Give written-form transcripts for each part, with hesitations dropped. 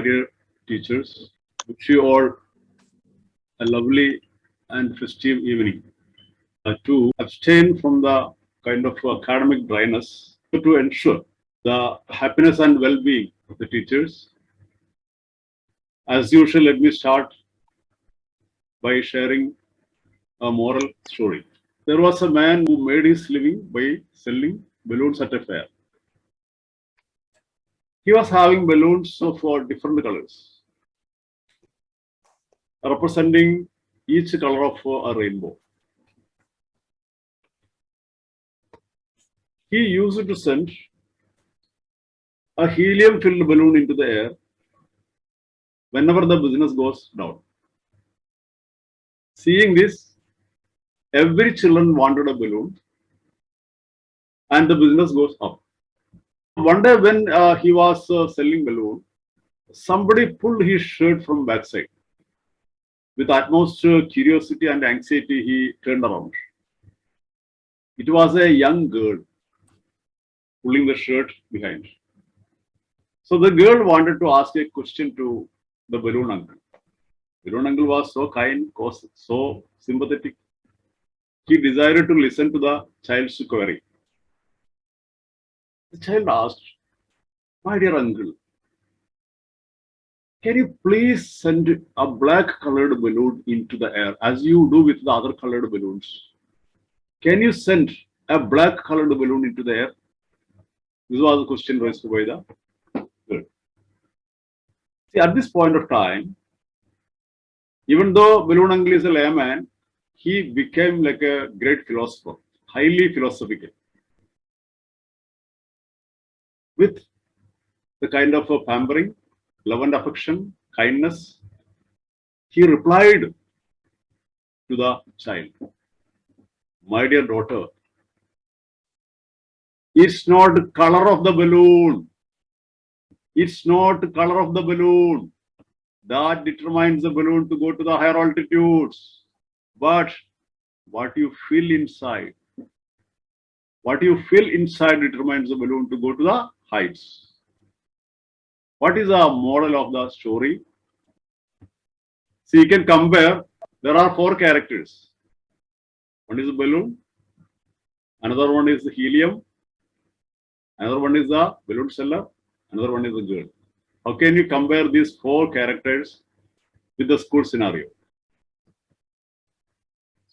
My dear teachers, wish you all a lovely and festive evening. To abstain from the kind of academic dryness to ensure the happiness and well-being of the teachers. As usual, let me start by sharing a moral story. There was a man who made his living by selling balloons at a fair. He was having balloons of different colors, representing each color of a rainbow. He used to send a helium-filled balloon into the air whenever the business goes down. Seeing this, every children wanted a balloon and the business goes up. One day when he was selling balloon, somebody pulled his shirt from backside. With utmost curiosity and anxiety, he turned around. It was a young girl pulling the shirt behind. So the girl wanted to ask a question to the balloon uncle. Balloon uncle was so kind, so sympathetic. He desired to listen to the child's query. The child asked, "My dear uncle, can you please send a black colored balloon into the air as you do with the other colored balloons? Can you send a black colored balloon into the air?" This was the question raised by the girl. See, at this point of time, even though balloon uncle is a layman, he became like a great philosopher, highly philosophical. With the kind of pampering, love and affection, kindness, he replied to the child, "My dear daughter, it's not the color of the balloon. It's not the color of the balloon that determines the balloon to go to the higher altitudes, but what you feel inside. What you feel inside determines the balloon to go to the heights." What is the moral of the story? See, you can compare. There are four characters. One is the balloon, another one is the helium, another one is the balloon seller, another one is the girl. How can you compare these four characters with the school scenario?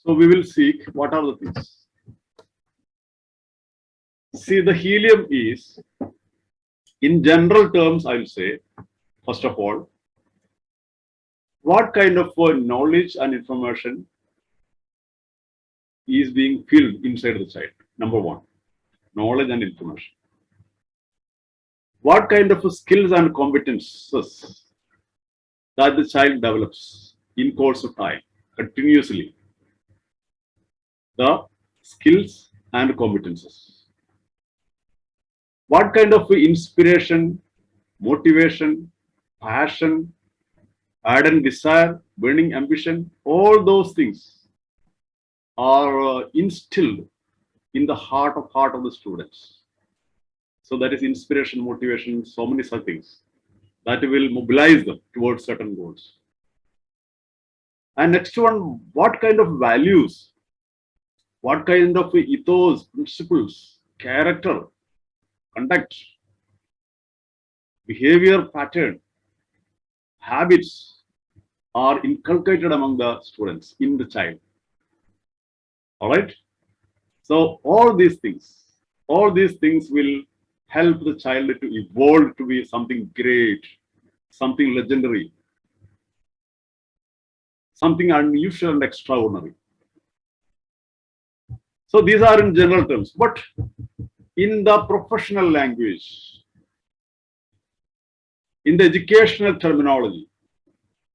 So we will seek what are the things. See, the helium is, in general terms, I will say, first of all, what kind of knowledge and information is being filled inside the child? Number one, knowledge and information. What kind of skills and competences that the child develops in course of time, continuously? The skills and competences. What kind of inspiration, motivation, passion, ardent desire, burning ambition, all those things are instilled in the heart of the students. So that is inspiration, motivation, so many such things that will mobilize them towards certain goals. And next one, what kind of values, what kind of ethos, principles, character, conduct, behavior pattern, habits are inculcated among the students, in the child. All right. So all these things will help the child to evolve to be something great, something legendary, something unusual and extraordinary. So these are in general terms, but in the professional language, in the educational terminology,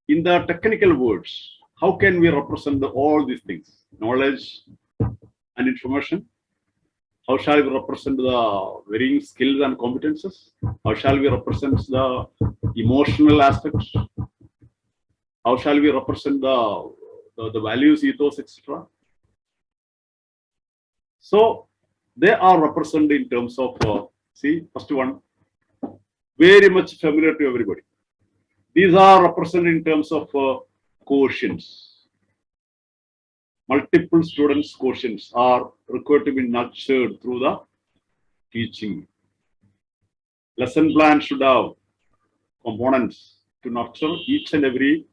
in the technical words, how can we represent all these things? Knowledge and information. How shall we represent the varying skills and competences? How shall we represent the emotional aspects? How shall we represent the values, ethos, etc.? So they are represented in terms of, see, first one, very much familiar to everybody. These are represented in terms of quotients. Multiple students' quotients are required to be nurtured through the teaching. Lesson plan should have components to nurture each and every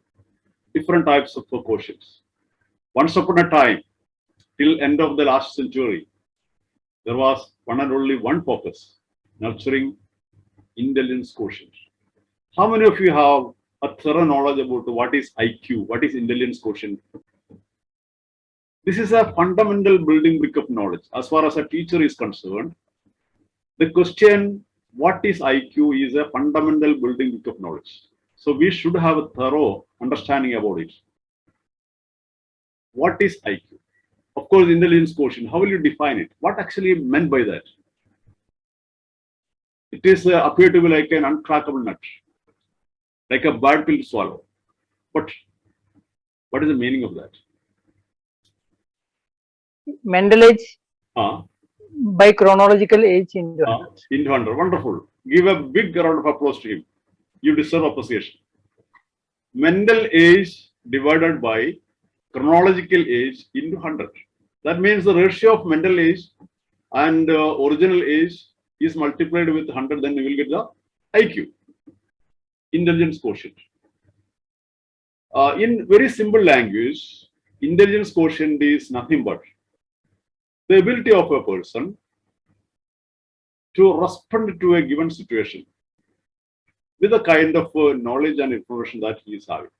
different types of quotients. Once upon a time, till end of the last century, there was one and only one focus, nurturing intelligence quotient. How many of you have a thorough knowledge about what is IQ, what is intelligence quotient? This is a fundamental building brick of knowledge. As far as a teacher is concerned, the question, what is IQ, is a fundamental building brick of knowledge. So we should have a thorough understanding about it. What is IQ? Of course, intelligence quotient. How will you define it? What actually meant by that? It is appear to be like an uncrackable nut, like a bad pill to swallow. But what is the meaning of that? Mental age by chronological age into 100. Into 100. Wonderful. Give a big round of applause to him. You deserve appreciation. Mental age divided by chronological age into 100. That means the ratio of mental age and original age is multiplied with 100, then you will get the IQ, intelligence quotient. In very simple language, intelligence quotient is nothing but the ability of a person to respond to a given situation with the kind of knowledge and information that he is having.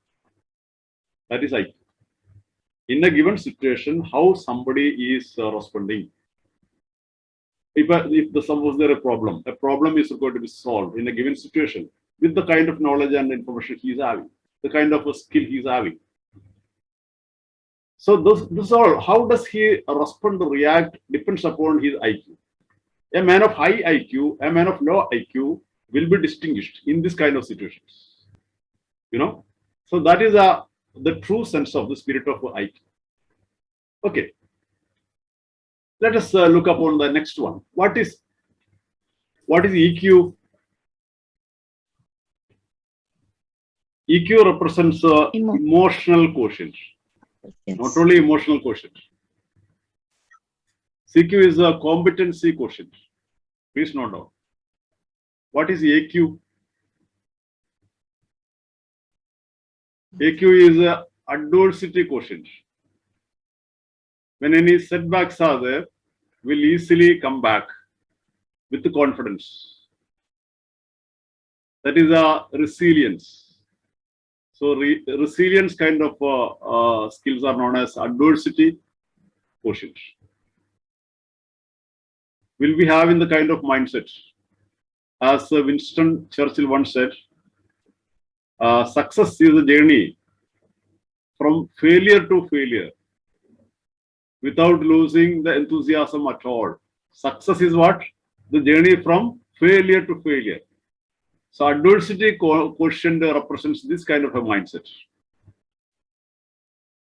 That is IQ. In a given situation, how somebody is responding. If suppose there a problem is going to be solved in a given situation with the kind of knowledge and information he is having, the kind of skill he is having. So this all, how does he respond, react, depends upon his IQ. A man of high IQ, a man of low IQ will be distinguished in this kind of situations. You know, so that is the true sense of the spirit of IQ. Okay, let us look upon the next one. What is EQ? EQ represents emotional quotient. Yes. Not only emotional quotient. CQ is a competency quotient. Please note down. What is AQ? AQ is a adversity quotient. When any setbacks are there, will easily come back with the confidence. That is a resilience. So resilience kind of skills are known as adversity quotient. Will we have in the kind of mindset, as Winston Churchill once said, success is a journey from failure to failure without losing the enthusiasm at all. Success is what? The journey from failure to failure. So adversity quotient represents this kind of a mindset.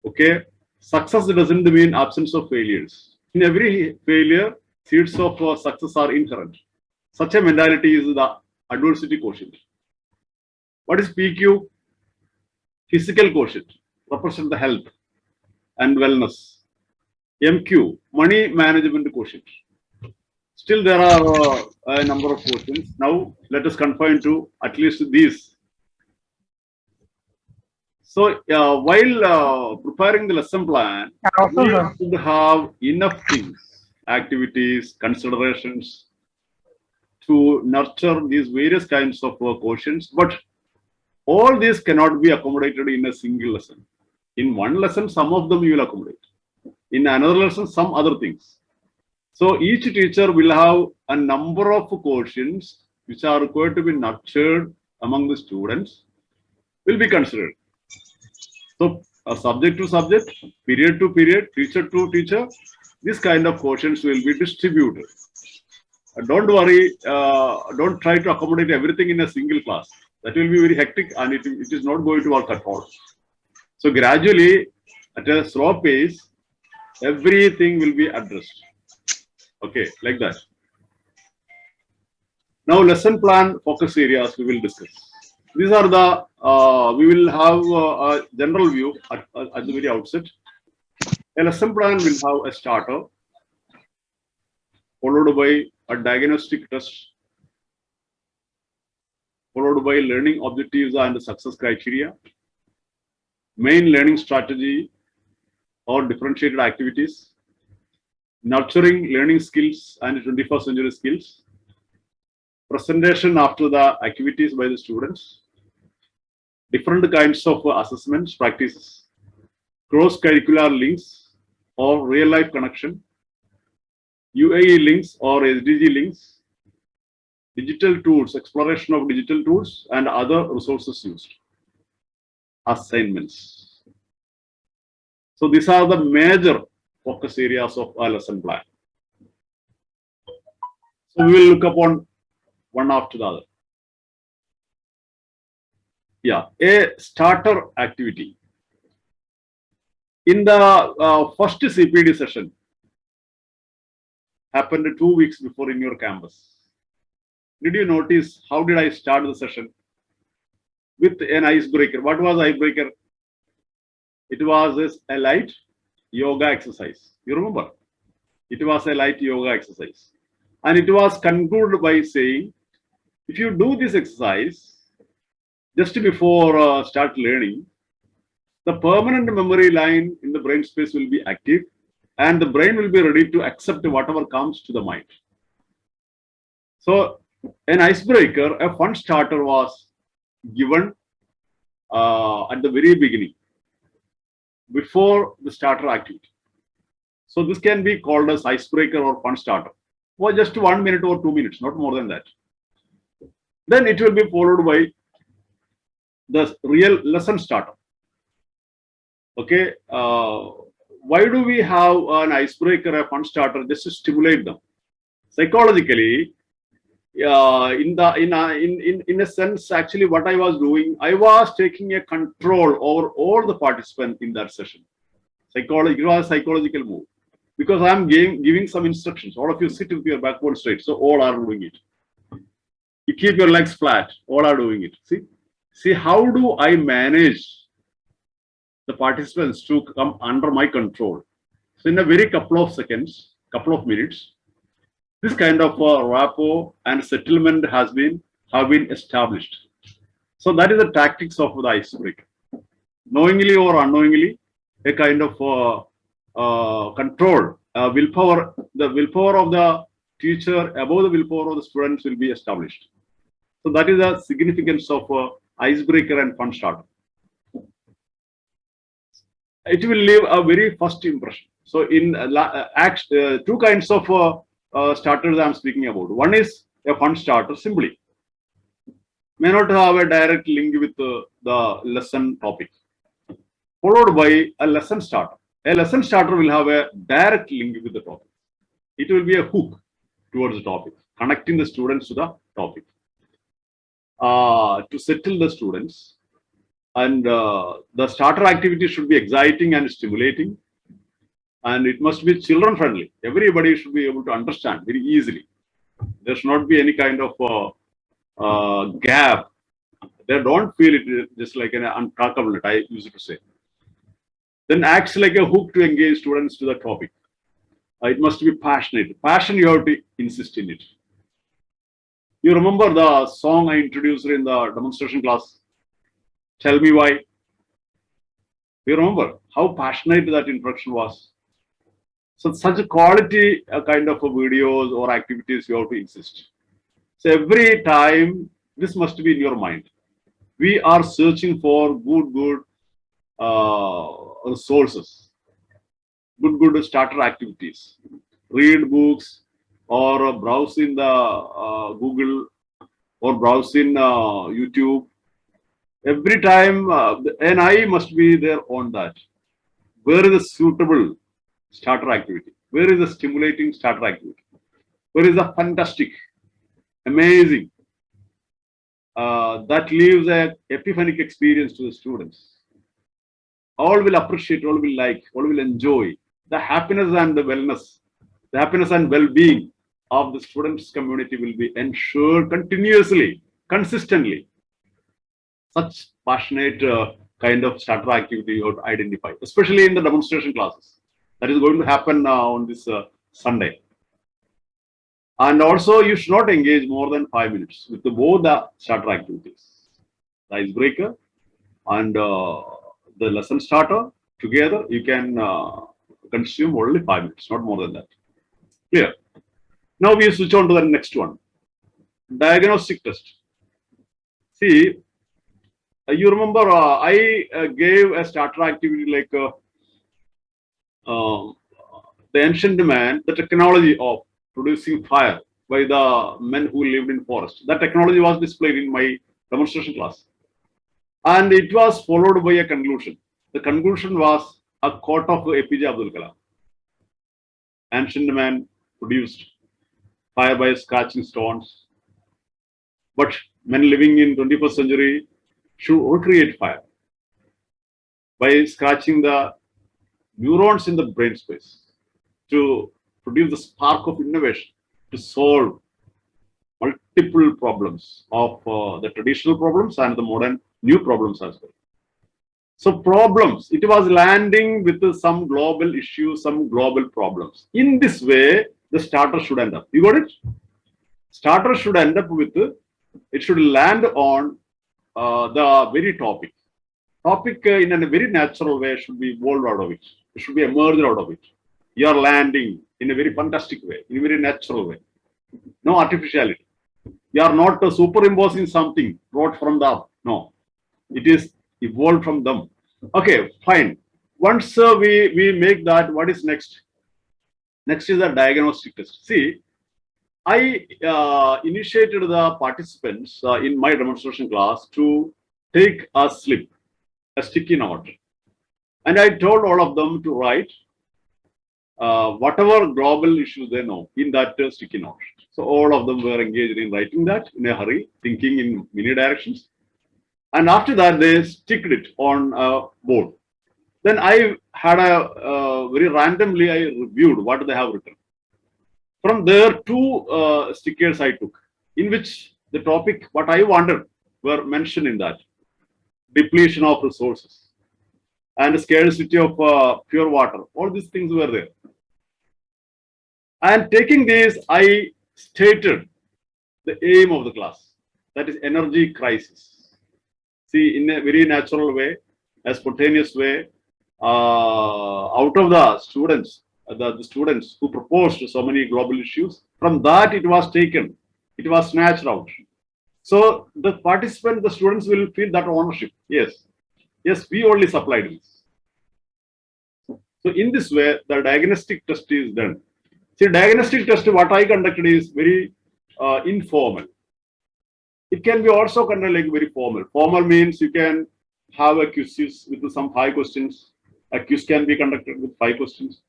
Okay, success doesn't mean absence of failures. In every failure, seeds of success are inherent. Such a mentality is the adversity quotient. What is PQ? Physical quotient, represents the health and wellness. MQ, money management quotient. Still, there are a number of quotients. Now, let us confine to at least these. So, while preparing the lesson plan, we should have enough things, activities, considerations to nurture these various kinds of quotients. But all these cannot be accommodated in a single lesson. In one lesson, some of them you will accommodate. In another lesson, some other things. So each teacher will have a number of quotients which are required to be nurtured among the students will be considered. So subject to subject, period to period, teacher to teacher, this kind of quotients will be distributed. Don't worry, don't try to accommodate everything in a single class. That will be very hectic and it is not going to work at all. So gradually, at a slow pace, everything will be addressed. Okay, like that. Now, lesson plan focus areas we will discuss. These are the, we will have a general view at the very outset. A lesson plan will have a starter, followed by a diagnostic test, followed by learning objectives and success criteria, main learning strategy or differentiated activities, nurturing learning skills and 21st century skills, presentation after the activities by the students, different kinds of assessments, practices, cross-curricular links or real-life connection, UAE links or SDG links, digital tools, exploration of digital tools and other resources used, assignments. So these are the major focus areas of our lesson plan. So we will look upon one after the other. Yeah, a starter activity. In the first CPD session, happened 2 weeks before in your campus. Did you notice how did I start the session? With an icebreaker. What was icebreaker? It was a light yoga exercise. You remember? It was a light yoga exercise. And it was concluded by saying, if you do this exercise just before start learning, the permanent memory line in the brain space will be active and the brain will be ready to accept whatever comes to the mind. So an icebreaker, a fun starter was given at the very beginning, before the starter activity. So this can be called as icebreaker or fun starter for just 1 minute or 2 minutes, not more than that. Then it will be followed by the real lesson starter. Okay, why do we have an icebreaker, a fun starter? Just to stimulate them. Psychologically, in a sense, actually, what I was doing, I was taking a control over all the participants in that session. Psychology, it was a psychological move because I'm giving some instructions. All of you sit with your backbone straight, so all are doing it. You keep your legs flat, all are doing it. See how do I manage the participants to come under my control? So in a very couple of seconds, couple of minutes, this kind of rapport and settlement have been established. So that is the tactics of the icebreaker. Knowingly or unknowingly, a kind of control, willpower, the willpower of the teacher above the willpower of the students will be established. So that is the significance of icebreaker and fun starter. It will leave a very first impression. So in two kinds of starters I am speaking about. One is a fun starter simply. May not have a direct link with the lesson topic. Followed by a lesson starter. A lesson starter will have a direct link with the topic. It will be a hook towards the topic, connecting the students to the topic. To settle the students. And the starter activity should be exciting and stimulating. And it must be children friendly. Everybody should be able to understand very easily. There should not be any kind of gap. They don't feel it just like an untrackable net, I used to say. Then acts like a hook to engage students to the topic. It must be passionate. Passion, you have to insist in it. You remember the song I introduced in the demonstration class? Tell me why. You remember how passionate that introduction was? So such a quality kind of videos or activities you have to insist. So every time this must be in your mind. We are searching for good resources, good starter activities. Read books or browse in the Google or browse in YouTube. Every time an eye must be there on that. Where is a suitable starter activity? Where is a stimulating starter activity? Where is a fantastic, amazing, that leaves a epiphanic experience to the students? All will appreciate, all will like, all will enjoy. The happiness and the wellness, the happiness and well-being of the students' community will be ensured continuously, consistently. Such passionate kind of starter activity you have to identify, especially in the demonstration classes. That is going to happen on this Sunday. And also, you should not engage more than 5 minutes with both the starter activities, the icebreaker and the lesson starter. Together, you can consume only 5 minutes, not more than that. Clear? Now we switch on to the next one. Diagnostic test. See, you remember I gave a starter activity like the ancient man, the technology of producing fire by the men who lived in forest. That technology was displayed in my demonstration class. And it was followed by a conclusion. The conclusion was a quote of APJ Abdul Kalam. Ancient man produced fire by scratching stones. But men living in 21st century should recreate fire by scratching the neurons in the brain space to produce the spark of innovation to solve multiple problems of the traditional problems and the modern new problems as well. So problems, it was landing with some global issues, some global problems. In this way, the starter should end up. You got it? Starter should end up with, it should land on the very topic. Topic in a very natural way should be evolved out of it. It should be emerged out of it. You are landing in a very fantastic way, in a very natural way. No artificiality. You are not superimposing something brought from the up. No, it is evolved from them. Okay, fine. Once we make that, what is next? Next is the diagnostic test. See, I initiated the participants in my demonstration class to take a slip, a sticky note, and I told all of them to write whatever global issues they know in that sticky note. So all of them were engaged in writing that in a hurry, thinking in many directions. And after that, they sticked it on a board. Then I had a very randomly, I reviewed what they have written. From there, two stickers I took, in which the topic, what I wanted, were mentioned in that. Depletion of resources and scarcity of pure water. All these things were there. And taking this, I stated the aim of the class, that is energy crisis. See, in a very natural way, a spontaneous way, out of the students, the students who proposed so many global issues, from that it was taken, it was snatched out. So the participant, the students will feel that ownership. Yes, yes, we only supplied this. So in this way, the diagnostic test is done. See, diagnostic test, what I conducted is very informal. It can be also conducted like very formal. Formal means you can have a quiz with some 5 questions. A quiz can be conducted with 5 questions.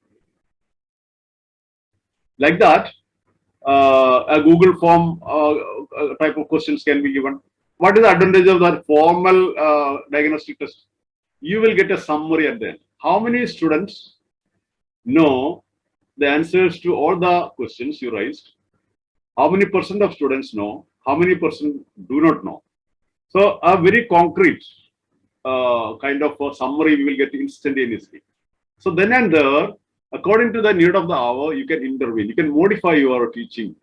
Like that, a Google form type of questions can be given. What is the advantage of that formal diagnostic test? You will get a summary at the end. How many students know the answers to all the questions you raised? How many percent of students know? How many percent do not know? So a very concrete kind of a summary we will get instantaneously. So then and there, according to the need of the hour, you can intervene. You can modify your teaching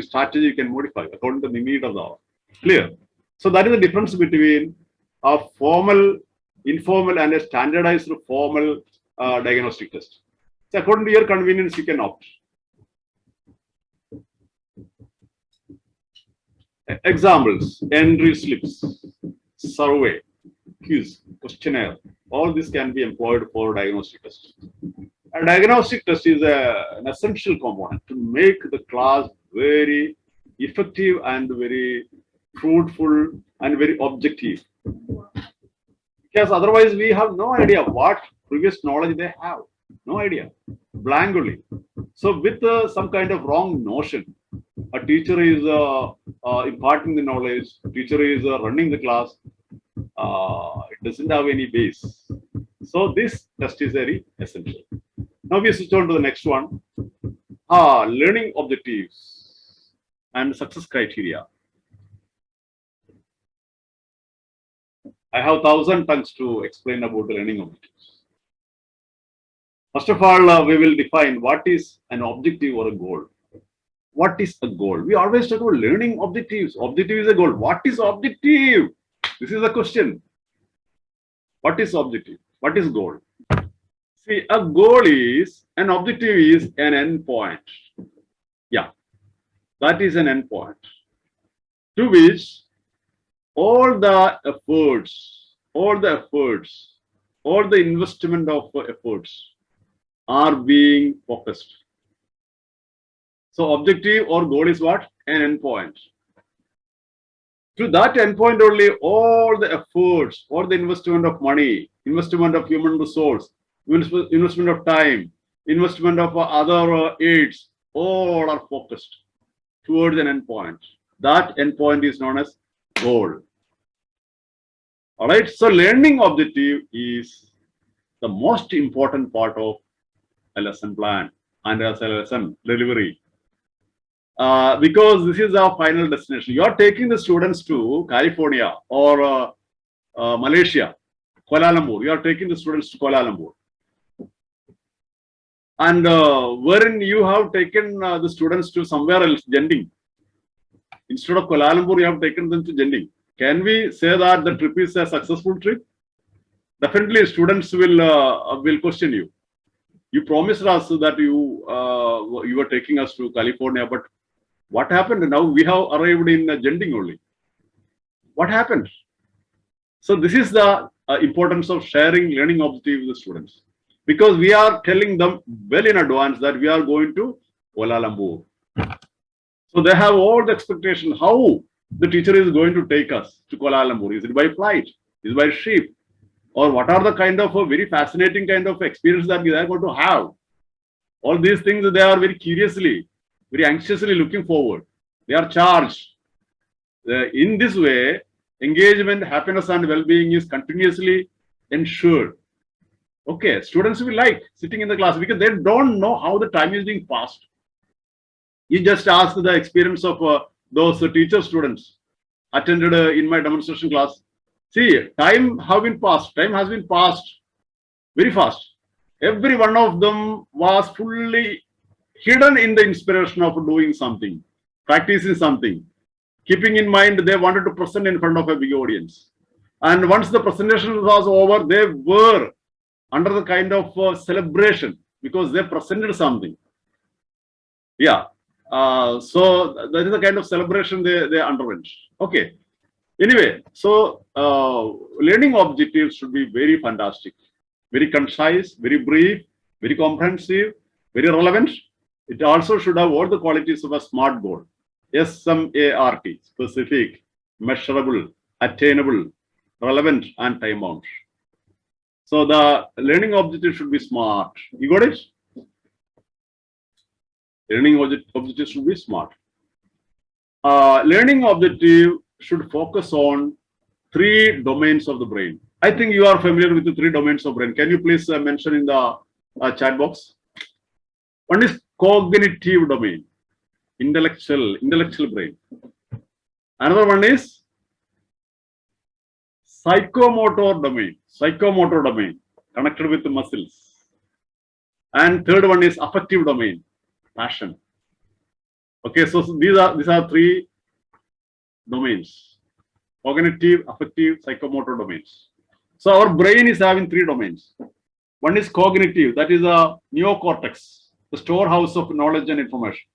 strategy. You can modify according to the need of the hour. Clear? So that is the difference between a formal, informal, and a standardized formal diagnostic test. So according to your convenience, you can opt. Examples: entry slips, survey, quiz, questionnaire. All this can be employed for diagnostic test. A diagnostic test is an essential component to make the class very effective and very fruitful and very objective. Because otherwise, we have no idea what previous knowledge they have. No idea. Blank only. So with some kind of wrong notion, a teacher is imparting the knowledge, teacher is running the class, it doesn't have any base. So this test is very essential. Now we switch on to the next one. Learning objectives and success criteria. I have 1,000 tongues to explain about learning objectives. First of all, we will define what is an objective or a goal. What is a goal? We always talk about learning objectives. Objective is a goal. What is objective? This is the question. What is objective? What is goal? See, a goal is, an objective is an endpoint. Yeah, that is an endpoint to which all the efforts, all the investment of efforts are being focused. So objective or goal is what? An endpoint. To that endpoint only, all the efforts, all the investment of money, investment of human resource, investment of time, investment of other aids, all are focused towards an endpoint. That endpoint is known as goal. All right. So learning objective is the most important part of a lesson plan and as a lesson delivery. Because this is our final destination. You are taking the students to California or Malaysia, Kuala Lumpur. You are taking the students to Kuala Lumpur. And wherein you have taken the students to somewhere else, Jending. Instead of Kuala Lumpur, you have taken them to Jending. Can we say that the trip is a successful trip? Definitely, students will question you. You promised us that you were taking us to California, but what happened? Now we have arrived in Jending only. What happened? So this is the importance of sharing learning objective with the students, because we are telling them well in advance that we are going to Kuala Lumpur. So they have all the expectation how the teacher is going to take us to Kuala Lumpur. Is it by flight? Is it by ship? Or what are the kind of very fascinating kind of experience that they are going to have? All these things they are very curiously, very anxiously looking forward. They are charged. In this way, engagement, happiness, and well-being is continuously ensured. Okay, students will like sitting in the class because they don't know how the time is being passed. You just ask the experience of those teacher students attended in my demonstration class. See, time has been passed very fast. Every one of them was fully hidden in the inspiration of doing something, practicing something, keeping in mind they wanted to present in front of a big audience. And once the presentation was over, they were under the kind of celebration because they presented something. Yeah. So that is the kind of celebration they underwent. Okay. Anyway, so learning objectives should be very fantastic, very concise, very brief, very comprehensive, very relevant. It also should have all the qualities of a SMART goal. SMART, specific, measurable, attainable, relevant, and time bound. So the learning objective should be SMART. You got it? Learning objective should be SMART. Learning objective should focus on 3 domains of the brain. I think you are familiar with the 3 domains of brain. Can you please mention in the chat box? One is cognitive domain, intellectual brain. Another one is psychomotor domain, connected with the muscles. And third one is affective domain, passion. Okay, so these are 3 domains: cognitive, affective, psychomotor domains. So our brain is having 3 domains. One is cognitive, that is a neocortex, the storehouse of knowledge and information.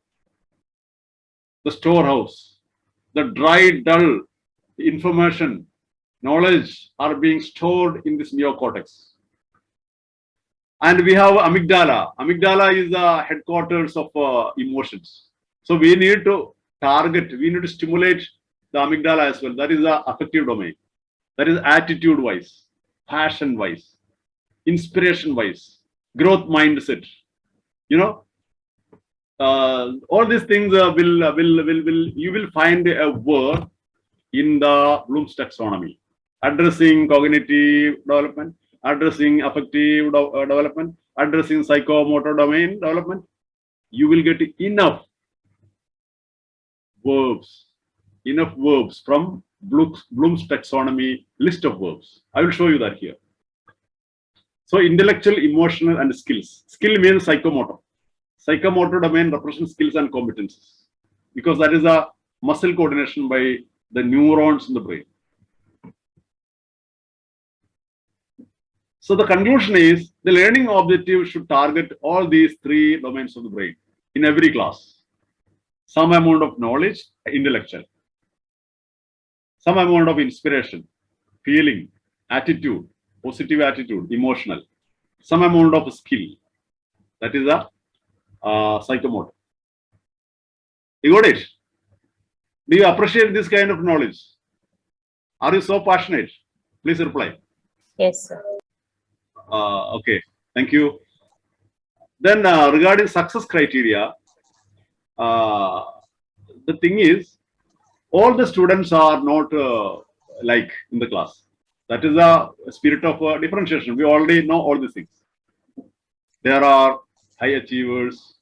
The storehouse, the dry, dull information, knowledge are being stored in this neocortex. And we have amygdala. Amygdala is the headquarters of emotions. So we need to stimulate the amygdala as well. That is the affective domain. That is attitude wise, passion wise, inspiration wise, growth mindset. You know, all these things you will find a word in the Bloom's taxonomy, addressing cognitive development, addressing affective development, addressing psychomotor domain development. You will get enough verbs from Bloom's taxonomy list of verbs. I will show you that here. So intellectual, emotional, and skills. Skill means psychomotor. Psychomotor domain represents skills and competences because that is a muscle coordination by the neurons in the brain. So the conclusion is the learning objective should target all these three domains of the brain in every class. Some amount of knowledge, intellectual. Some amount of inspiration, feeling, attitude, positive attitude, emotional. Some amount of skill. That is a psychomotor. You got it? Do you appreciate this kind of knowledge? Are you so passionate? Please reply. Yes, sir. Okay, thank you. Then regarding success criteria, the thing is, all the students are not like in the class. That is a spirit of differentiation. We already know all these things. There are high achievers,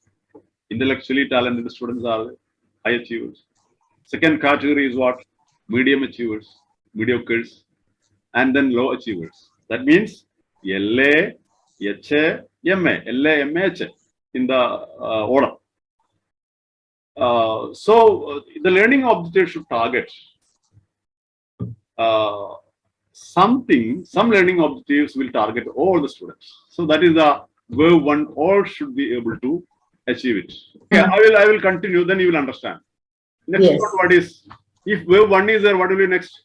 intellectually talented students are high achievers. Second category is what? Medium achievers, mediocres, and then low achievers. That means LA, HA, MA, LA, MA, HA in the order. So the learning objective should target some learning objectives will target all the students. So that is the verb one, all should be able to achieve it. Yeah, I will continue, then you will understand. Next Yes. one, what is, if verb one is there, what will be next?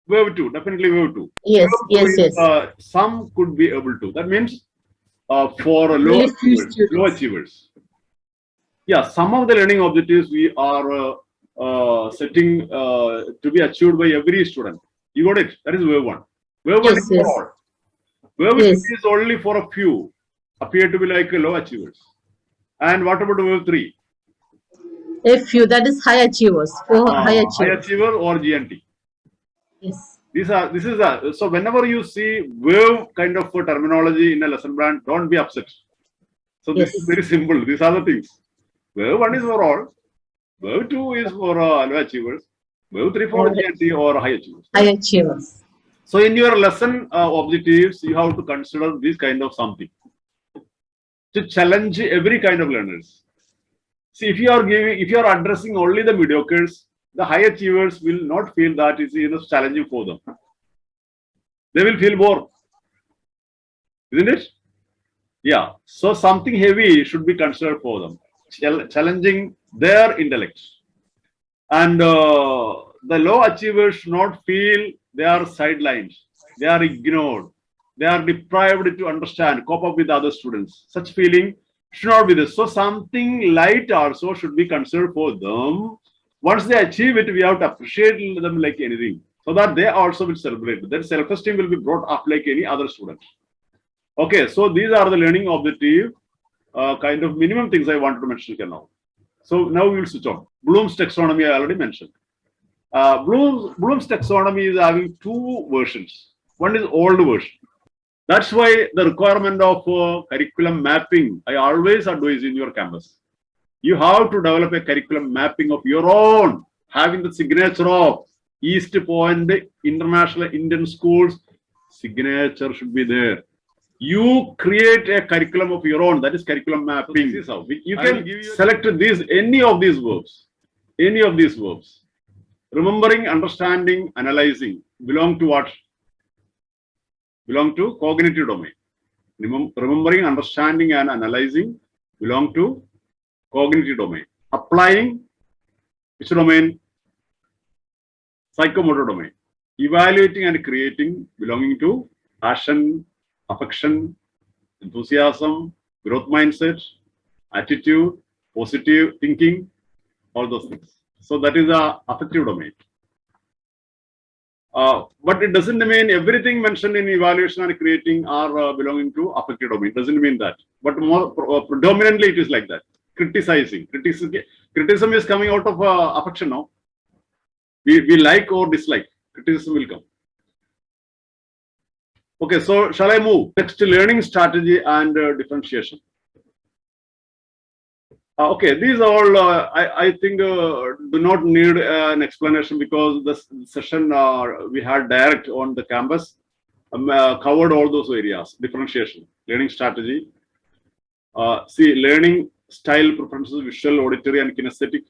Verb two, definitely verb two. Yes, Verb yes, two is, yes. some could be able to. That means for Very few students. low achievers. Yeah, some of the learning objectives we are setting to be achieved by every student. You got it? That is verb one. Verb one Yes, is for yes. all. Verb Yes. two is only for a few, appear to be like low achievers. And what about verb three? A few, that is high achievers. For high High achievers. achiever or GNT. Yes. So whenever you see verb kind of terminology in a lesson plan, don't be upset. So this Yes. is very simple. These are the things. Verb one is for all. Verb two is for low achievers. Verb three for GNT or high achievers. High achievers. So in your lesson objectives, you have to consider this kind of something to challenge every kind of learners. See, if you are addressing only the mediocres, the high achievers will not feel that is challenging for them. They will feel bored, isn't it? Yeah. So something heavy should be considered for them, challenging their intellect. And the low achievers should not feel they are sidelined, they are ignored, they are deprived to understand, cope up with other students. Such feeling should not be there. So something light also should be considered for them. Once they achieve it, we have to appreciate them like anything, so that they also will celebrate. Their self-esteem will be brought up like any other student. Okay, so these are the learning objective, kind of minimum things I wanted to mention here now. So now we will switch on. Bloom's taxonomy I already mentioned. Bloom's taxonomy is having two versions. One is old version. That's why the requirement of curriculum mapping, I always advise in your campus. You have to develop a curriculum mapping of your own, having the signature of East Point International Indian Schools. Signature should be there. You create a curriculum of your own, that is curriculum mapping. So this is how you can select any of these verbs. Remembering, understanding, analyzing belong to what? Belong to cognitive domain. Remembering, understanding, and analyzing belong to cognitive domain. Applying, which domain? Psychomotor domain. Evaluating and creating belonging to passion, affection, enthusiasm, growth mindset, attitude, positive thinking, all those things. So that is a affective domain. But it doesn't mean everything mentioned in evaluation and creating are belonging to affective domain. It doesn't mean that. But more predominantly it is like that. Criticizing. Criticism is coming out of affection now. We like or dislike. Criticism will come. Okay, so shall I move? Next, learning strategy and differentiation. Okay, these all I think do not need an explanation because this session we had direct on the campus covered all those areas: differentiation, learning strategy, see learning style preferences, visual, auditory, and kinesthetic,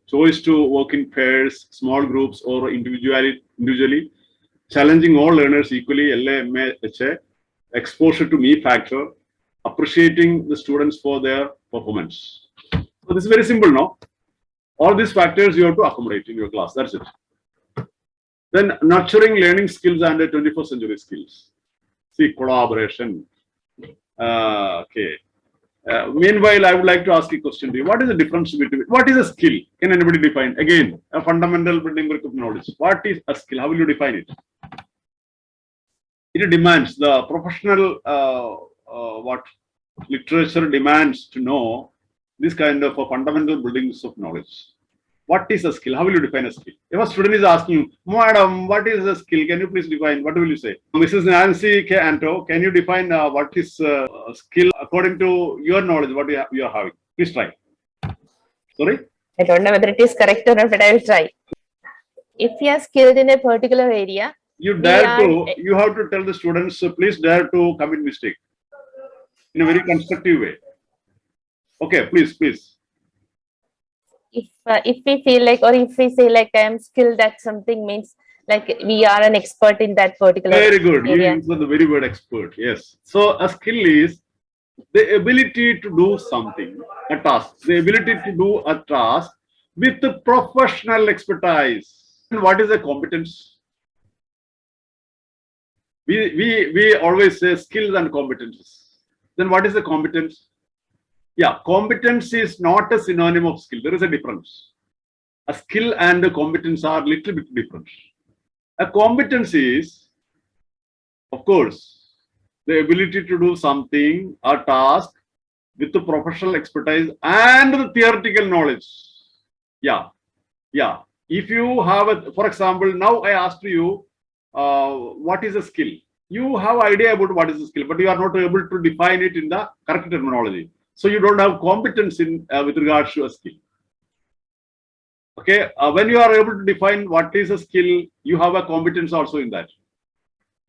choice to work in pairs, small groups, or individually, challenging all learners equally, LMHA, exposure to me factor, appreciating the students for their performance. So this is very simple, no? All these factors you have to accommodate in your class. That's it. Then nurturing learning skills and 21st century skills. See, collaboration. Okay. Meanwhile, I would like to ask a question to you. What is the difference between, what is a skill? Can anybody define? Again, a fundamental building brick of knowledge. What is a skill? How will you define it? It demands the professional, what literature demands to know this kind of fundamental buildings of knowledge. What is a skill? How will you define a skill? If a student is asking you, Madam, what is a skill? Can you please define? What will you say? Mrs. Nancy K. Anto, can you define what is a skill according to your knowledge, what you are having? Please try. Sorry? I don't know whether it is correct or not, but I will try. If you are skilled in a particular area, you have to tell the students, please dare to commit mistake in a very constructive way. Okay, please. If we feel like, or if we say like I am skilled at something, means like we are an expert in that particular very good area. You use the very word expert. Yes, so a skill is the ability to do something, a task, the ability to do a task with the professional expertise. And what is a competence? We always say skills and competences. Then what is the competence? Yeah, competence is not a synonym of skill. There is a difference. A skill and a competence are little bit different. A competence is, of course, the ability to do something, a task, with the professional expertise and the theoretical knowledge. Yeah. If you have for example, now I asked you, what is a skill? You have idea about what is a skill, but you are not able to define it in the correct terminology. So you don't have competence in with regards to a skill. Okay, when you are able to define what is a skill, you have a competence also in that.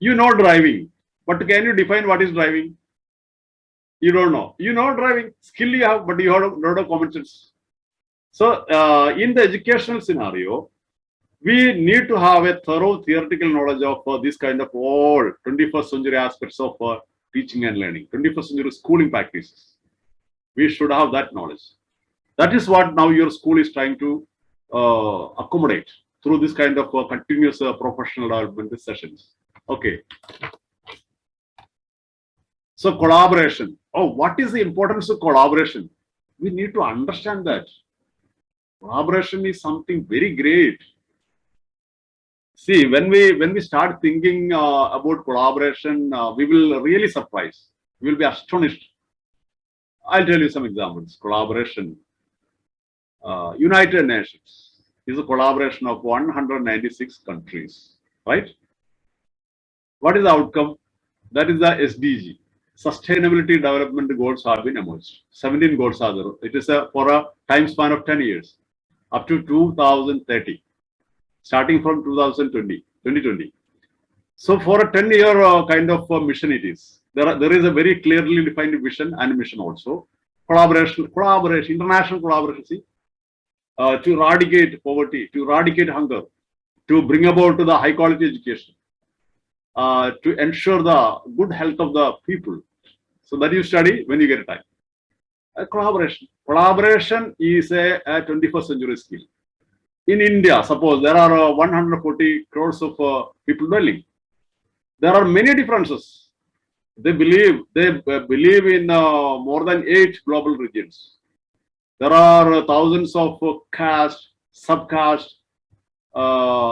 You know driving, but can you define what is driving? You don't know. You know driving, skill you have, but you don't have competence. So in the educational scenario, we need to have a thorough theoretical knowledge of this kind of all 21st century aspects of teaching and learning, 21st century schooling practices. We should have that knowledge. That is what now your school is trying to accommodate through this kind of continuous professional development sessions. Okay. So collaboration. Oh, what is the importance of collaboration? We need to understand that. Collaboration is something very great. See, when we start thinking about collaboration, we will really surprise. We will be astonished. I'll tell you some examples. Collaboration. United Nations is a collaboration of 196 countries, right? What is the outcome? That is the SDG. Sustainability Development Goals have been emerged. 17 goals are there. It is for a time span of 10 years, up to 2030, starting from 2020. So for a 10-year kind of mission it is. There is a very clearly defined vision and mission also. Collaboration, international collaboration, see, to eradicate poverty, to eradicate hunger, to bring about the high quality education, to ensure the good health of the people. So that you study when you get time. Collaboration. Collaboration is a 21st century skill. In India, suppose there are 140 crores of people dwelling. There are many differences. They believe in more than 8 global regions. There are thousands of caste, subcaste,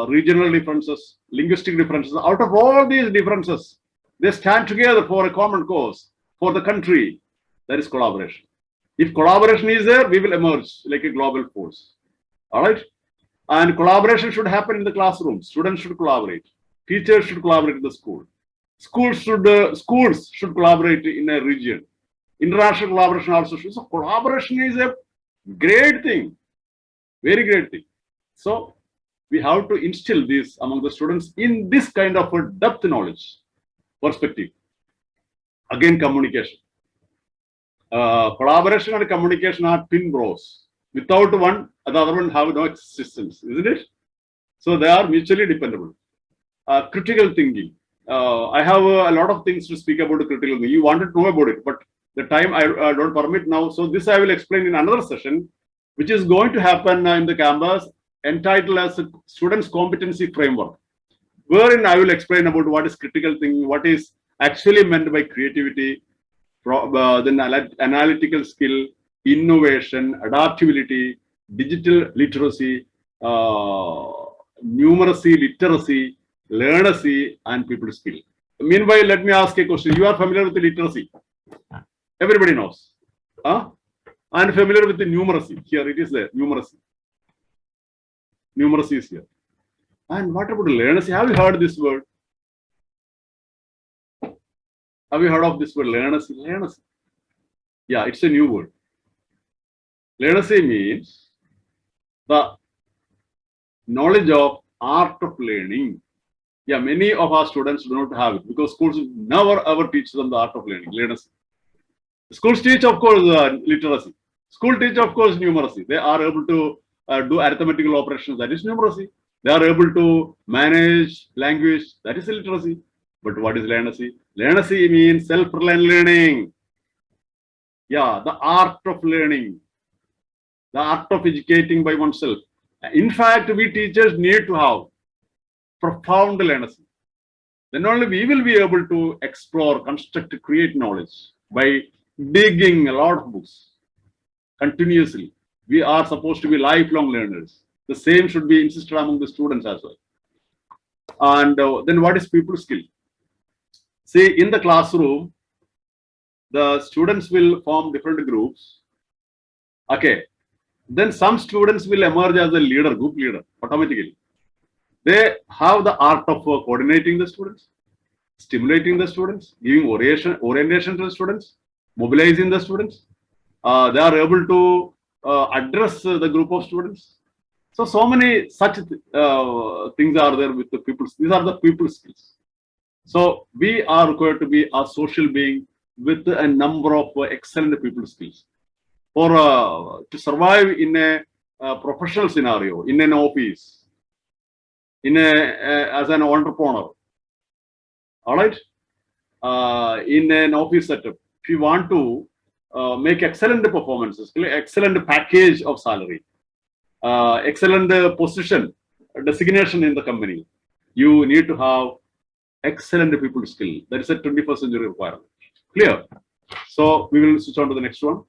regional differences, linguistic differences. Out of all these differences, they stand together for a common cause, for the country. That is collaboration. If collaboration is there, we will emerge like a global force. All right? And collaboration should happen in the classroom. Students should collaborate. Teachers should collaborate in the school. Schools should collaborate in a region. International collaboration also should. So collaboration is a Great thing. Very great thing. So we have to instill this among the students in this kind of a depth knowledge perspective. Again, communication. Collaboration and communication are twin bros. Without one, the other one have no existence, isn't it? So they are mutually dependable. Critical thinking. I have a lot of things to speak about critical thinking. You wanted to know about it, but the time I don't permit now. So this I will explain in another session, which is going to happen in the campus, entitled as a Students' Competency Framework, wherein I will explain about what is critical thinking, what is actually meant by creativity, then analytical skill, innovation, adaptability, digital literacy, numeracy, literacy, learnacy, and people skill. Meanwhile, let me ask a question. You are familiar with the literacy? Everybody knows. Huh? And familiar with the numeracy. Here it is there, numeracy. Numeracy is here. And what about learnacy? Have you heard this word? Have you heard of this word, learnacy? Learnacy. Yeah, it's a new word. Learnacy means the knowledge of art of learning. Yeah, many of our students do not have it because schools never ever teach them the art of learning. Learnacy. Schools teach, of course, literacy. School teach, of course, numeracy. They are able to do arithmetical operations. That is numeracy. They are able to manage language. That is literacy. But what is learnacy? Learnacy means self-reliant learning. Yeah, the art of learning, the art of educating by oneself. In fact, we teachers need to have profound learnacy. Then only we will be able to explore, construct, create knowledge by digging a lot of books continuously. We are supposed to be lifelong learners. The same should be insisted among the students as well. And then what is people skill? See, in the classroom, the students will form different groups. Okay. Then some students will emerge as a leader, group leader, automatically. They have the art of coordinating the students, stimulating the students, giving orientation to the students, mobilizing the students. They are able to address the group of students. So many such things are there with the people. These are the people skills. So we are required to be a social being with a number of excellent people skills. For to survive in a professional scenario, in an office, in as an entrepreneur, all right, in an office setup, if you want to make excellent performances, excellent package of salary, excellent position, designation in the company, you need to have excellent people skill. That is a 21st century requirement. Clear? So we will switch on to the next one.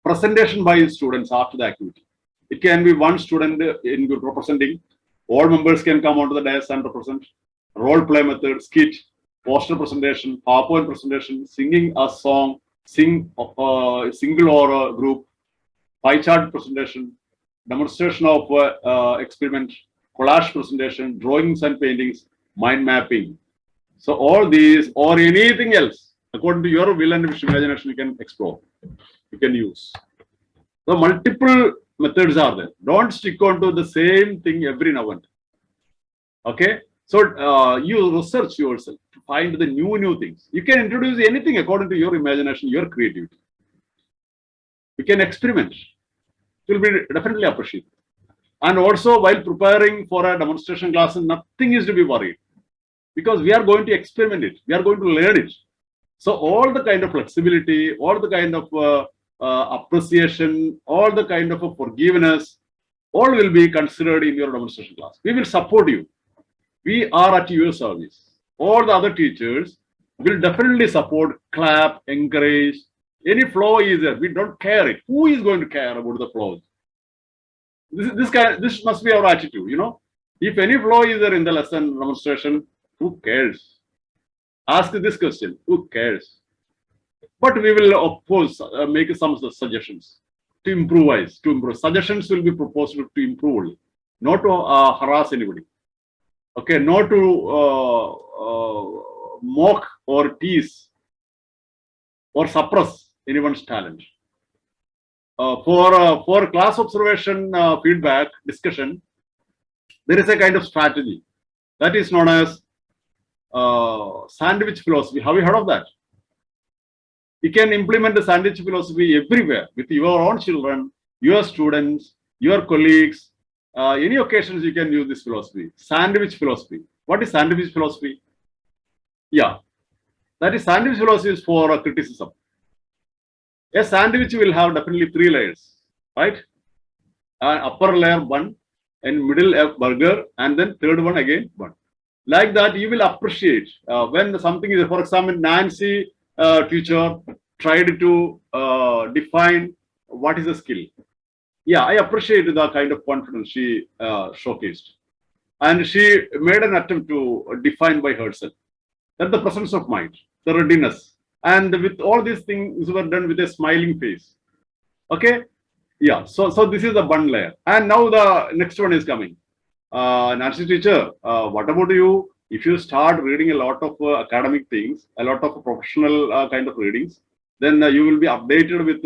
Presentation by students after the activity. It can be one student in group representing. All members can come onto the dais and represent. Role play method, skit, poster presentation, PowerPoint presentation, singing a song, sing single or a group, pie chart presentation, demonstration of experiment, collage presentation, drawings and paintings, mind mapping. So all these or anything else, according to your will and imagination, you can explore, you can use. So multiple methods are there. Don't stick on to the same thing every now and then. Okay? So you research yourself to find the new things. You can introduce anything according to your imagination, your creativity. You can experiment. It will be definitely appreciated. And also while preparing for a demonstration class, nothing is to be worried because we are going to experiment it. We are going to learn it. So all the kind of flexibility, all the kind of appreciation, all the kind of forgiveness, all will be considered in your demonstration class. We will support you. We are at your service. All the other teachers will definitely support, clap, encourage. Any flaw is there. We don't care it. Who is going to care about the flaws? This must be our attitude, you know. If any flaw is there in the lesson demonstration, who cares? Ask this question, who cares? But we will, of course, make some suggestions to improvise, to improve. Suggestions will be proposed to improve only, not to harass anybody. Okay, not to mock or tease or suppress anyone's talent. for class observation feedback discussion, there is a kind of strategy that is known as sandwich philosophy. Have you heard of that? You can implement the sandwich philosophy everywhere with your own children, your students, your colleagues. Any occasions you can use this philosophy. Sandwich philosophy. What is sandwich philosophy? Yeah, that is sandwich philosophy is for criticism. A sandwich will have definitely 3 layers, right? Upper layer bun, and middle a burger, and then third one again bun. Like that, you will appreciate when something is, for example, Nancy teacher tried to define what is a skill. Yeah, I appreciate the kind of confidence she showcased. And she made an attempt to define by herself. That's the presence of mind, the readiness. And with all these things were done with a smiling face. Okay? Yeah, so this is the bun layer. And now the next one is coming. Nancy teacher, what about you? If you start reading a lot of academic things, a lot of professional kind of readings, then you will be updated with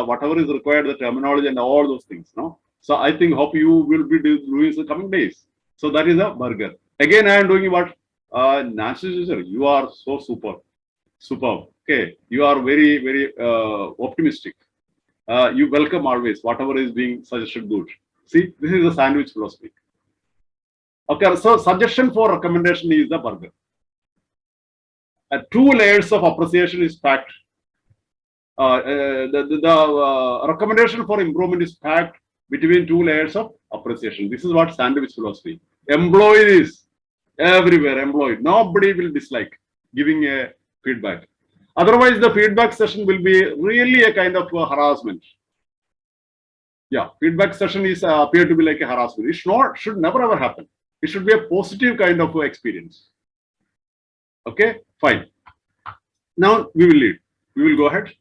whatever is required, the terminology and all those things. No, so I think hope you will be doing in the coming days. So that is a burger. Again, I am doing what Nancy teacher. You are so superb. Okay, you are very optimistic. You welcome always whatever is being suggested good. See, this is the sandwich philosophy. Okay, so suggestion for recommendation is the burger. 2 layers of appreciation is packed. The recommendation for improvement is packed between 2 layers of appreciation. This is what sandwich philosophy. Employ this everywhere. Employ it. Nobody will dislike giving a feedback. Otherwise, the feedback session will be really a kind of harassment. Yeah, feedback session is appear to be like a harassment. It should never ever happen. It should be a positive kind of experience. Okay, fine. Now we will lead. We will go ahead.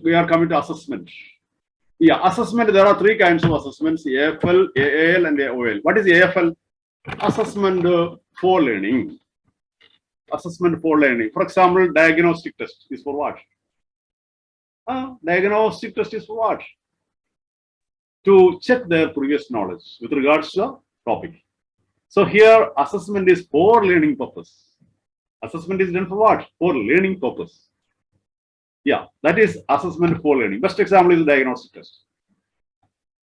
We are coming to assessment. Yeah, assessment. There are 3 kinds of assessments: AFL, AAL, and AOL. What is AFL? Assessment for learning. Assessment for learning. For example, diagnostic test is for what? Diagnostic test is for what? To check their previous knowledge with regards to the topic. So here, assessment is for learning purpose. Assessment is done for what? For learning purpose. Yeah, that is assessment for learning. Best example is the diagnostic test.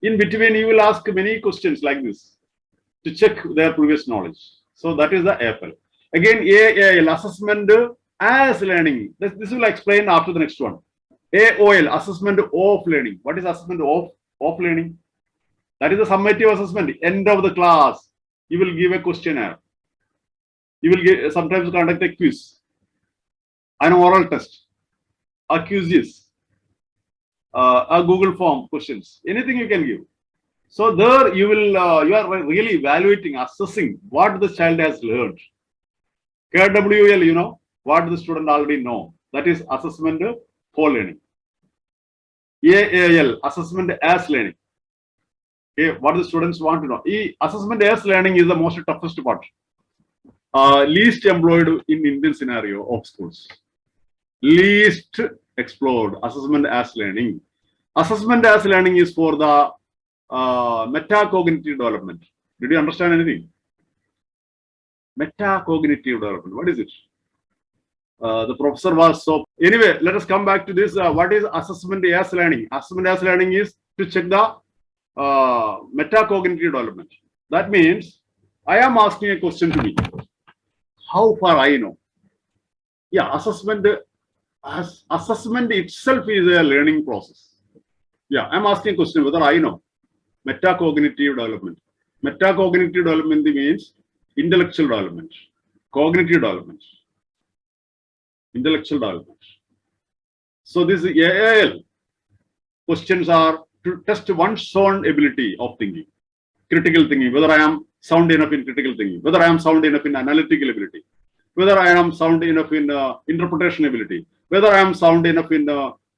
In between, you will ask many questions like this to check their previous knowledge. So that is the AFL. Again, AAL, assessment as learning. This will explain after the next one. AOL, assessment of learning. What is assessment of learning? That is the summative assessment. End of the class, you will give a questionnaire. You will sometimes conduct a quiz, an oral test, a quizzes, a Google form questions. Anything you can give. So there you will you are really evaluating, assessing what the child has learned. KWL, you know what the student already know. That is assessment for learning. AAL, assessment as learning. Okay, what the students want to know. Assessment as learning is the most toughest part. Least employed in Indian scenario of schools. Least explored. Assessment as learning. Assessment as learning is for the metacognitive development. Did you understand anything? Metacognitive development. What is it? The professor was so. Anyway, let us come back to this. What is assessment as learning? Assessment as learning is to check the metacognitive development. That means I am asking a question to me. How far I know? Yeah, assessment itself is a learning process. Yeah, I'm asking a question whether I know. Metacognitive development. Metacognitive development means intellectual development, cognitive development, intellectual development. So this AAL questions are to test one's own ability of thinking, critical thinking, whether I am sound enough in critical thinking, whether I am sound enough in analytical ability, whether I am sound enough in interpretation ability, whether I am sound enough in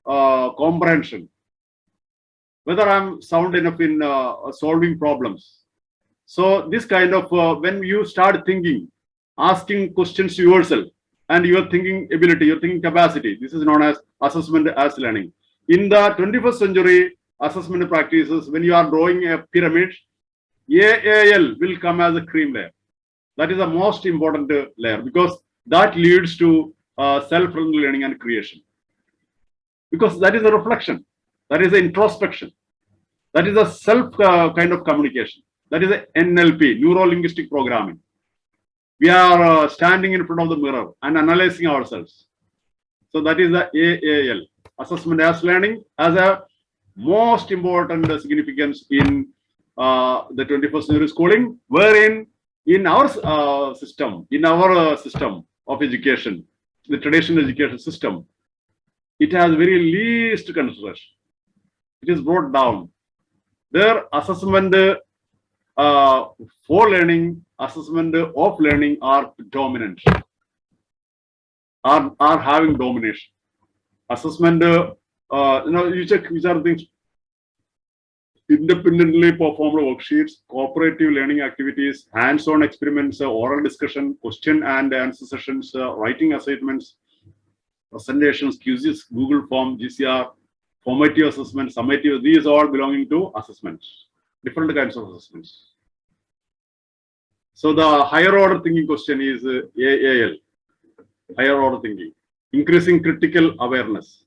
comprehension, whether I am sound enough in solving problems. So this kind of, when you start thinking, asking questions to yourself and your thinking ability, your thinking capacity, this is known as assessment as learning. In the 21st century assessment practices, when you are drawing a pyramid, AAL will come as a cream layer. That is the most important layer because that leads to self-learning learning and creation. Because that is a reflection, that is an introspection, that is a self kind of communication. That is a NLP, neuro-linguistic programming. We are standing in front of the mirror and analyzing ourselves. So that is the AAL, assessment as learning, as a most important significance in the 21st century schooling, wherein in our system of education, the traditional education system, it has very least consideration. It is brought down. Their assessment for learning, assessment of learning are dominant, are having domination. Assessment, you check which are things independently performed worksheets, cooperative learning activities, hands-on experiments, oral discussion, question and answer sessions, writing assignments, presentations, quizzes, Google Form, GCR, formative assessment, summative. These all belonging to assessments, different kinds of assessments. So the higher order thinking question is AAL, higher order thinking, increasing critical awareness.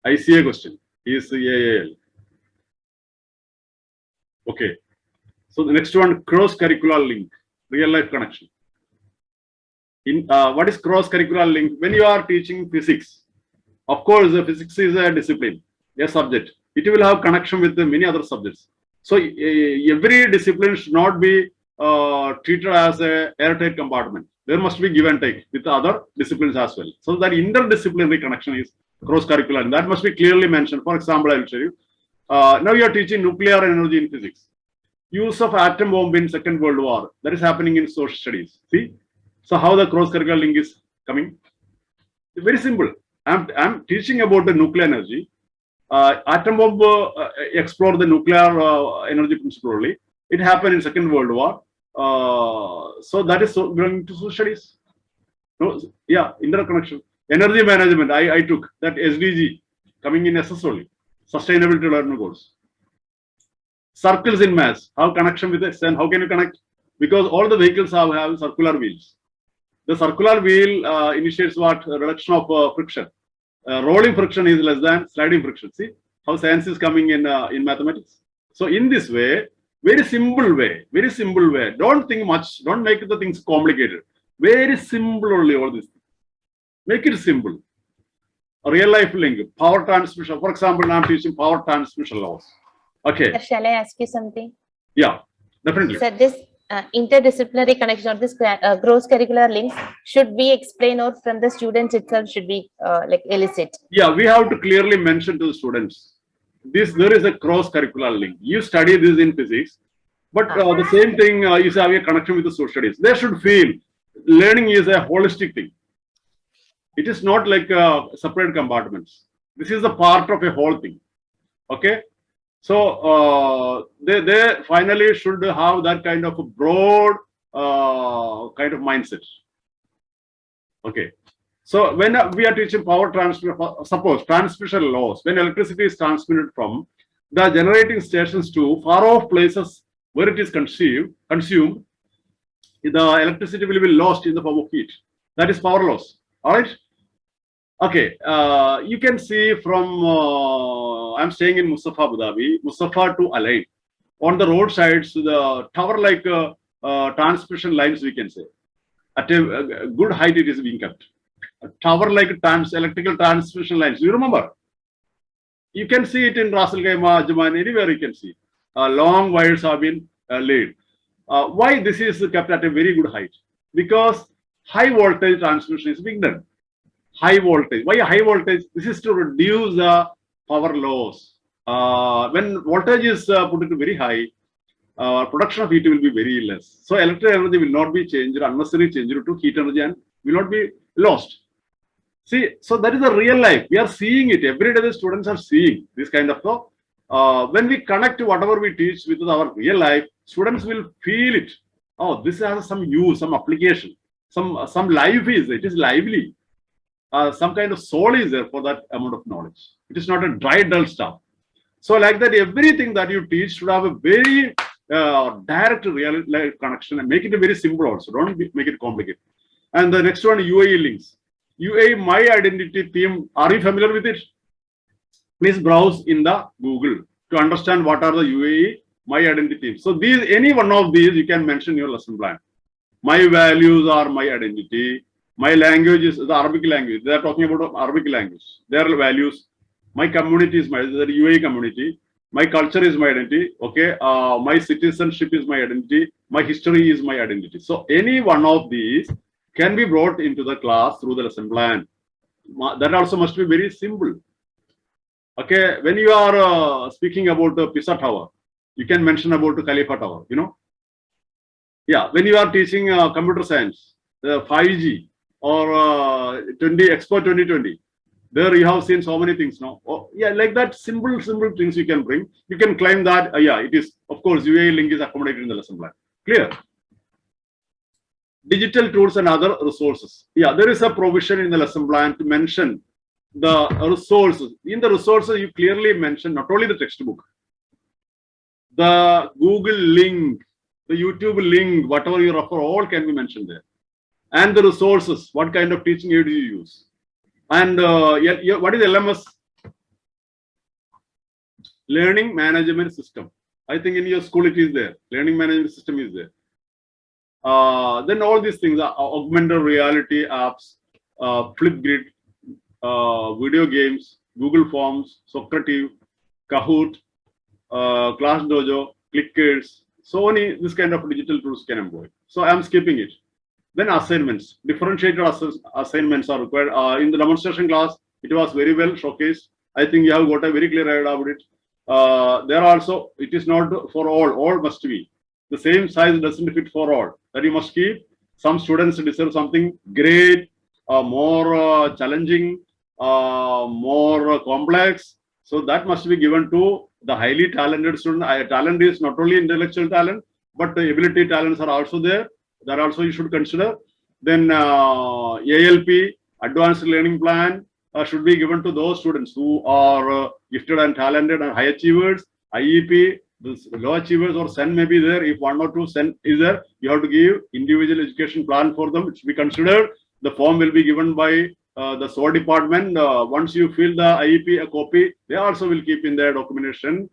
ICA question is AAL. Okay. So the next one, cross-curricular link, real-life connection. In what is cross-curricular link? When you are teaching physics, of course, physics is a discipline, a subject. It will have connection with many other subjects. So every discipline should not be treated as a airtight compartment. There must be give and take with other disciplines as well. So that interdisciplinary connection is cross-curricular, and that must be clearly mentioned. For example, I will show you. Now you are teaching nuclear energy in physics. Use of atom bomb in Second World War. That is happening in social studies. See? So how the cross-curricular link is coming? Very simple. I'm teaching about the nuclear energy. Atom bomb explore the nuclear energy principle only. It happened in Second World War. So that is belonging to social studies. No, yeah, interconnection. Energy management, I took that SDG coming in SS only. Sustainability development goals. Circles in mass, how connection with X and how can you connect? Because all the vehicles have circular wheels. The circular wheel initiates what? Reduction of friction. Rolling friction is less than sliding friction. See how science is coming in mathematics. So in this way, very simple way. Don't think much. Don't make the things complicated. Very simple only all this. Make it simple. A real life link, power transmission. For example, I'm teaching power transmission laws. Okay. Shall I ask you something? Yeah, definitely. So this interdisciplinary connection or this cross-curricular links should be explained or from the students itself should be like elicit? Yeah, we have to clearly mention to the students. There is a cross-curricular link. You study this in physics, but the same thing you have a connection with the social studies. They should feel learning is a holistic thing. It is not like separate compartments. This is a part of a whole thing. Okay. So they finally should have that kind of a broad kind of mindset. Okay. So when we are teaching power transmission, suppose transmission laws, when electricity is transmitted from the generating stations to far off places where it is consumed, the electricity will be lost in the form of heat. That is power loss. All right. Okay. You can see from I'm staying in Mustafa, Abu Dhabi, Mustafa to Align. On the roadsides, the tower-like transmission lines, we can say, at a good height, it is being kept. Tower-like electrical transmission lines. Do you remember? You can see it in Ras Al Khaimah, Ajman, anywhere you can see. Long wires have been laid. Why this is kept at a very good height? Because high voltage transmission is being done. High voltage. Why high voltage? This is to reduce the power loss. When voltage is put to very high, production of heat will be very less. So electric energy will not be changed, unnecessary changed to heat energy and will not be lost. See, so that is the real life. We are seeing it. Every day the students are seeing this kind of when we connect whatever we teach with our real life, students will feel it. Oh, this has some use, some application, some life it is lively. some kind of soul is there for that amount of knowledge. It is not a dry, dull stuff. So like that, everything that you teach should have a very direct real life connection, and make it very simple also. Don't make it complicated. And the next one, UAE links. UAE My Identity theme. Are you familiar with it? Please browse in the Google to understand what are the UAE My Identity themes. So these, any one of these, you can mention in your lesson plan. My values are my identity. My language is the Arabic language. They are talking about Arabic language. Their values. My community is the UAE community. My culture is my identity. Okay. My citizenship is my identity. My history is my identity. So any one of these can be brought into the class through the lesson plan. That also must be very simple. Okay. When you are speaking about the Pisa Tower, you can mention about the Khalifa Tower. You know. Yeah. When you are teaching computer science, the 5G or Expo 2020. There you have seen so many things now. Oh, yeah, like that, simple things you can bring. You can claim that, yeah, it is, of course, UAE link is accommodated in the lesson plan. Clear? Digital tools and other resources. Yeah, there is a provision in the lesson plan to mention the resources. In the resources, you clearly mention not only the textbook, the Google link, the YouTube link, whatever you refer, all can be mentioned there. And the resources, what kind of teaching aid do you use? And what is LMS? Learning Management System. I think in your school it is there. Learning Management System is there. Then all these things are augmented reality apps, Flipgrid, video games, Google Forms, Socrative, Kahoot, Class Dojo, Clickers. So many this kind of digital tools can employ. So I am skipping it. Then assignments, differentiated assignments are required. In the demonstration class, it was very well showcased. I think you have got a very clear idea about it. There also, it is not for all must be. The same size doesn't fit for all. That you must keep. Some students deserve something great, more challenging, more complex. So that must be given to the highly talented student. Talent is not only intellectual talent, but the ability talents are also there. That also you should consider. Then ALP, Advanced Learning Plan, should be given to those students who are gifted and talented and high achievers. IEP, the low achievers or SEN may be there. If 1 or 2 SEN is there, you have to give individual education plan for them. It should be considered. The form will be given by the SOR department. Once you fill the IEP, a copy, they also will keep in their documentation.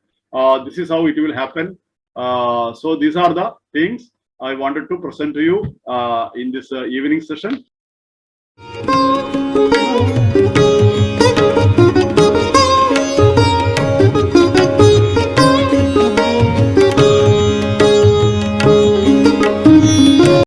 This is how it will happen. So these are the things I wanted to present to you in this evening session.